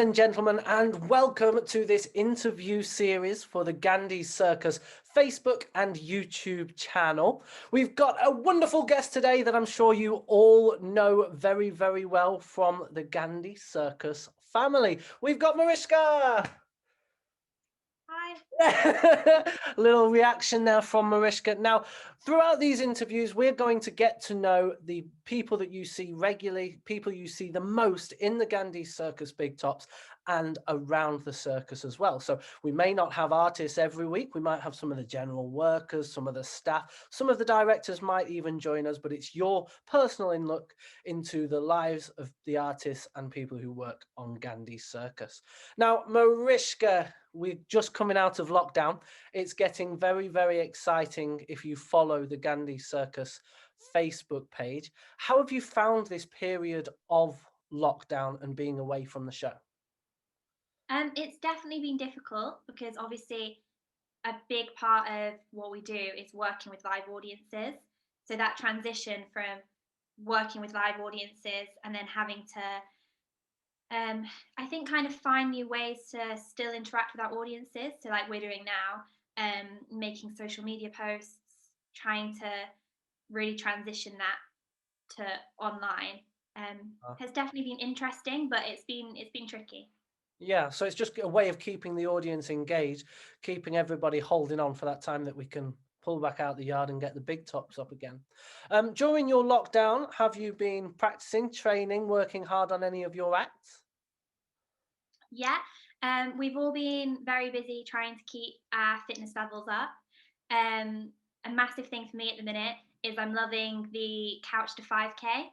and gentlemen, and welcome to this interview series for the Gandey Circus Facebook and YouTube channel. We've got a wonderful guest today that I'm sure you all know very, very well from the Gandey Circus family. We've got Mariska. Hi. A little reaction now from Mariska. Now, throughout these interviews, we're going to get to know the people that you see regularly, people you see the most in the Gandey Circus Big Tops and around the circus as well. So we may not have artists every week. We might have some of the general workers, some of the staff, some of the directors might even join us, but it's your personal look into the lives of the artists and people who work on Gandey Circus. Now, Mariska, we're just coming out of lockdown. It's getting very, very exciting if you follow the Gandey Circus Facebook page. How have you found this period of lockdown and being away from the show? It's definitely been difficult because obviously a big part of what we do is working with live audiences. So that transition from working with live audiences and then having to, I think, kind of find new ways to still interact with our audiences. So like we're doing now, making social media posts, trying to really transition that to online, has definitely been interesting, but it's been tricky. Yeah, so it's just a way of keeping the audience engaged, keeping everybody holding on for that time that we can pull back out the yard and get the big tops up again. During your lockdown, have you been practicing, training, working hard on any of your acts? Yeah, we've all been very busy trying to keep our fitness levels up. A massive thing for me at the minute is I'm loving the couch to 5K.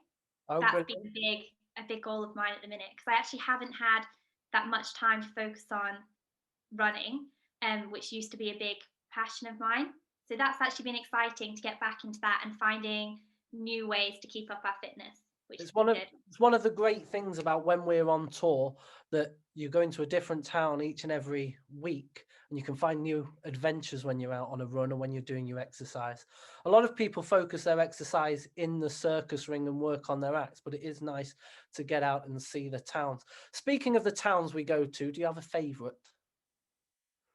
Oh, That's been brilliant. a big goal of mine at the minute because I actually haven't had that much time to focus on running, which used to be a big passion of mine. So that's actually been exciting to get back into that and finding new ways to keep up our fitness, which has It's been good. one of the great things about when we're on tour that you go into a different town each and every week and you can find new adventures when you're out on a run or when you're doing your exercise. A lot of people focus their exercise in the circus ring and work on their acts, but it is nice to get out and see the towns. Speaking of the towns we go to, do you have a favorite?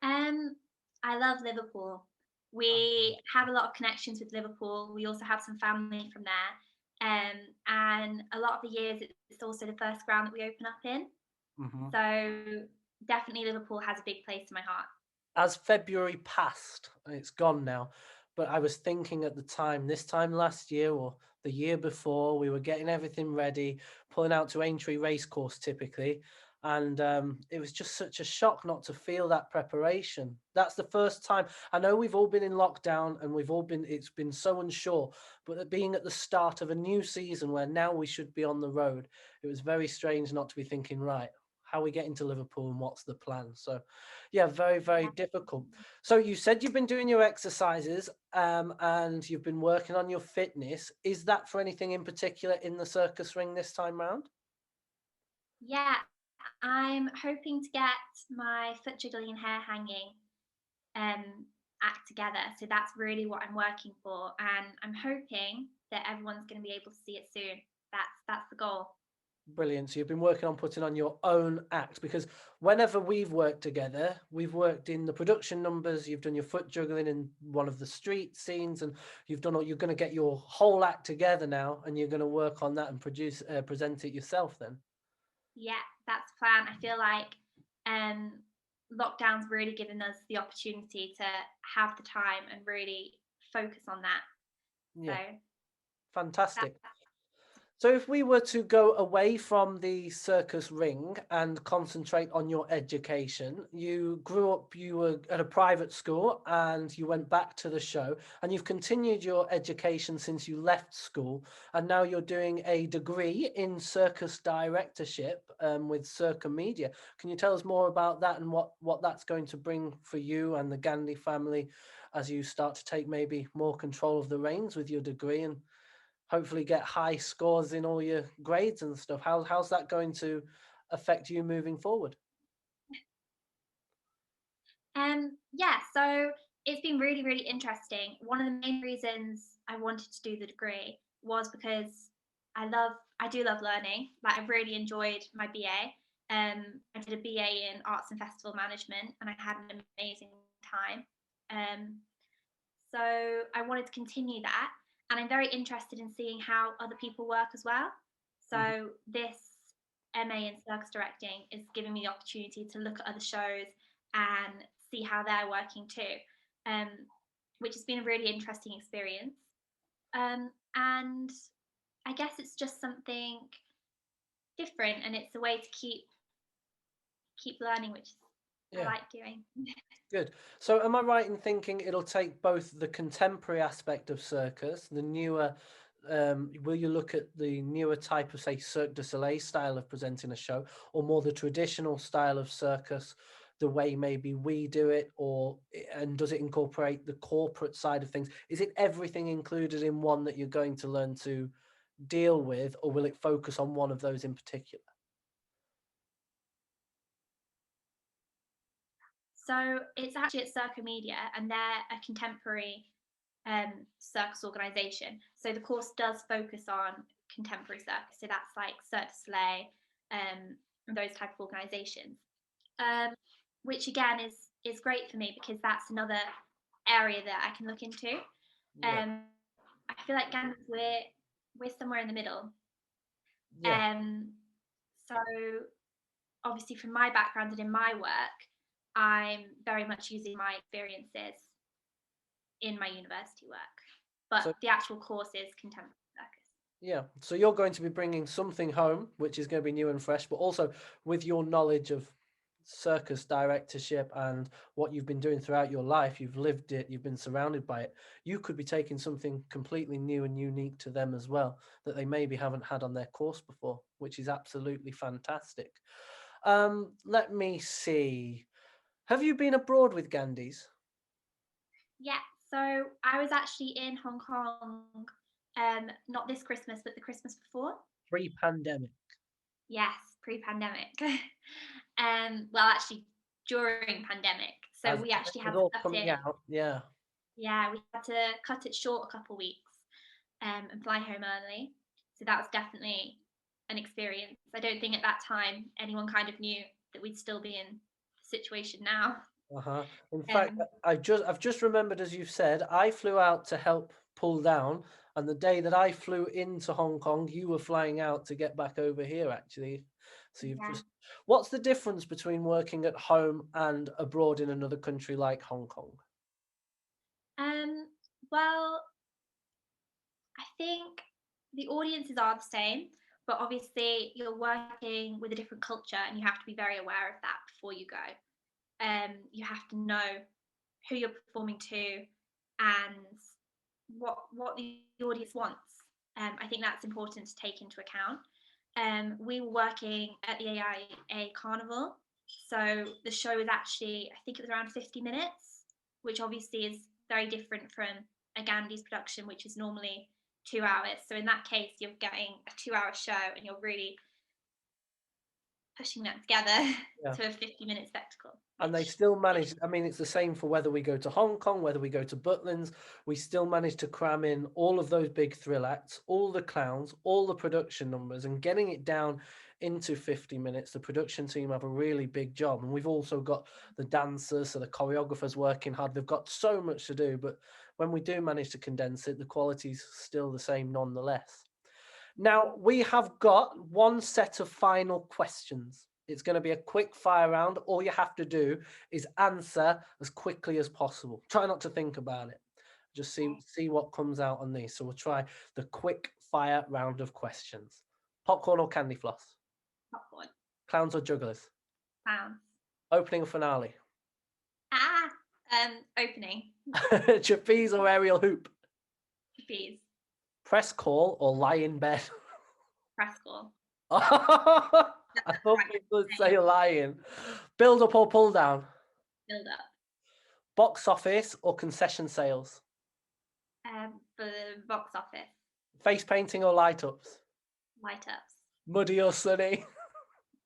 Um, I love Liverpool. We have a lot of connections with Liverpool. We also have some family from there. And a lot of the years, it's also the first ground that we open up in. Mhm. So definitely Liverpool has a big place in my heart. As February passed, and it's gone now, but I was thinking at the time, this time last year or the year before, we were getting everything ready, pulling out to Aintree Racecourse typically, and it was just such a shock not to feel that preparation. That's the first time. I know we've all been in lockdown and it's been so unsure, but being at the start of a new season where now we should be on the road, it was very strange not to be thinking, right, how are we getting to Liverpool and what's the plan? So yeah, very, very difficult. So you said you've been doing your exercises, and you've been working on your fitness. Is that for anything in particular in the circus ring this time round? Yeah, I'm hoping to get my foot jiggling and hair hanging act together. So that's really what I'm working for, and I'm hoping that everyone's going to be able to see it soon. That's the goal. Brilliant. So you've been working on putting on your own act because whenever we've worked together, we've worked in the production numbers. You've done your foot juggling in one of the street scenes, and you're going to get your whole act together now, and you're going to work on that and present it yourself then. Yeah, that's the plan. I feel like um, lockdown's really given us the opportunity to have the time and really focus on that. So Yeah, that, fantastic. So if we were to go away from the circus ring and concentrate on your education, you grew up, you were at a private school and you went back to the show and you've continued your education since you left school. And now you're doing a degree in circus directorship with Circa Media. Can you tell us more about that and what that's going to bring for you and the Gandhi family as you start to take maybe more control of the reins with your degree and hopefully get high scores in all your grades and stuff. How's that going to affect you moving forward? yeah, so it's been really, really interesting. One of the main reasons I wanted to do the degree was because I do love learning. Like I've really enjoyed my BA. I did a BA in Arts and Festival Management, and I had an amazing time. So I wanted to continue that, and I'm very interested in seeing how other people work as well. Mhm. So this MA in circus directing is giving me the opportunity to look at other shows and see how they're working too, um, which has been a really interesting experience. And I guess it's just something different, and it's a way to keep learning, which I Yeah. like doing. Good. So am I right in thinking it'll take both the contemporary aspect of circus, the newer, will you look at the newer type of, say, Cirque du Soleil style of presenting a show, or more the traditional style of circus, the way maybe we do it, and does it incorporate the corporate side of things? Is it everything included in one that you're going to learn to deal with, or will it focus on one of those in particular? So it's actually at Circa Media, and they're a contemporary circus organisation. So the course does focus on contemporary circus. So that's like Cirque du Soleil, and those type of organisations, um, which again is great for me because that's another area that I can look into. Yeah. I feel like Gandhi, we're somewhere in the middle. Yeah. Um, so obviously from my background and in my work, I'm very much using my experiences in my university work, but So the actual course is contemporary circus. yeah, so you're going to be bringing something home, which is going to be new and fresh, but also with your knowledge of circus directorship and what you've been doing throughout your life, you've lived it, you've been surrounded by it. You could be taking something completely new and unique to them as well that they maybe haven't had on their course before, which is absolutely fantastic. Let me see. Have you been abroad with Gandys? Yeah, so I was actually in Hong Kong, not this Christmas, but the Christmas before. Pre-pandemic. Yes, pre-pandemic. Well, actually during pandemic. So As we it actually was had to all cut coming it. out, yeah. Yeah, we had to cut it short a couple of weeks, and fly home early. So that was definitely an experience. I don't think at that time anyone kind of knew that we'd still be in the situation now. Uh-huh. In fact, Um, I've just remembered, as you've said, I flew out to help pull down, and the day that I flew into Hong Kong, you were flying out to get back over here, actually. So you've yeah. just, what's the difference between working at home and abroad in another country like Hong Kong? Um, well, I think the audiences are the same, but obviously you're working with a different culture, and you have to be very aware of that before you go. You have to know who you're performing to and what the audience wants. I think that's important to take into account. We were working at the AIA Carnival, so the show was actually, I think it was around 50 minutes, which obviously is very different from a Gandhi's production, which is normally 2 hours. So in that case, you're getting a 2 hour show, and you're really pushing that together Yeah. to a 50-minute spectacle, And they which still manage, I mean, it's the same for whether we go to Hong Kong, whether we go to Butlins, we still manage to cram in all of those big thrill acts, all the clowns, all the production numbers, and getting it down into 50 minutes. The production team have a really big job. And we've also got the dancers, so the choreographers working hard. They've got so much to do, but when we do manage to condense it, the quality's still the same nonetheless. Now, we have got one set of final questions. It's going to be a quick fire round. All you have to do is answer as quickly as possible. Try not to think about it. Just see what comes out on these. So we'll try the quick fire round of questions. Popcorn or candy floss? popcorn, Clowns or jugglers? clowns. Opening or finale? Opening, Trapeze or aerial hoop? trapeze, Press call or lie in bed? press call. I thought Right, people would say lying. Build up or pull down? build up. Box office or concession sales? For the box office, Face painting or light ups? light ups, Muddy or sunny?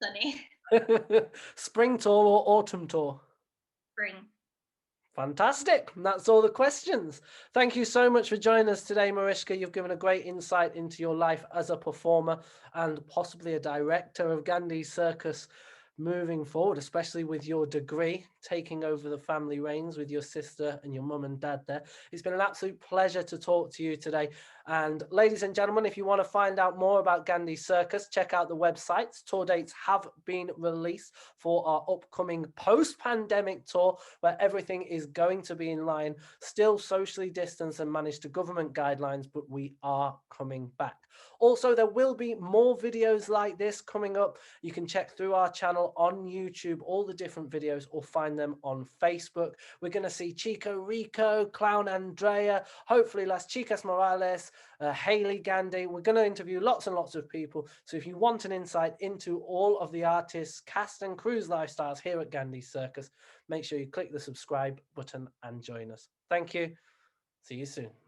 sunny, Spring tour or autumn tour? spring. Fantastic. And that's all the questions. Thank you so much for joining us today, Mariska. You've given a great insight into your life as a performer and possibly a director of Gandhi Circus. moving forward, especially with your degree, taking over the family reins with your sister and your mum and dad there. It's been an absolute pleasure to talk to you today. And ladies and gentlemen, if you want to find out more about Gandey Circus, check out the websites. Tour dates have been released for our upcoming post-pandemic tour, where everything is going to be in line, still socially distanced and managed to government guidelines, but we are coming back. Also, there will be more videos like this coming up. You can check through our channel on YouTube, all the different videos, or find them on Facebook. We're going to see Chico Rico, Clown Andrea, hopefully Las Chicas Morales, Hayley Gandey. We're going to interview lots and lots of people. So if you want an insight into all of the artists, cast and cruise lifestyles here at Gandey Circus, make sure you click the subscribe button and join us. Thank you. See you soon.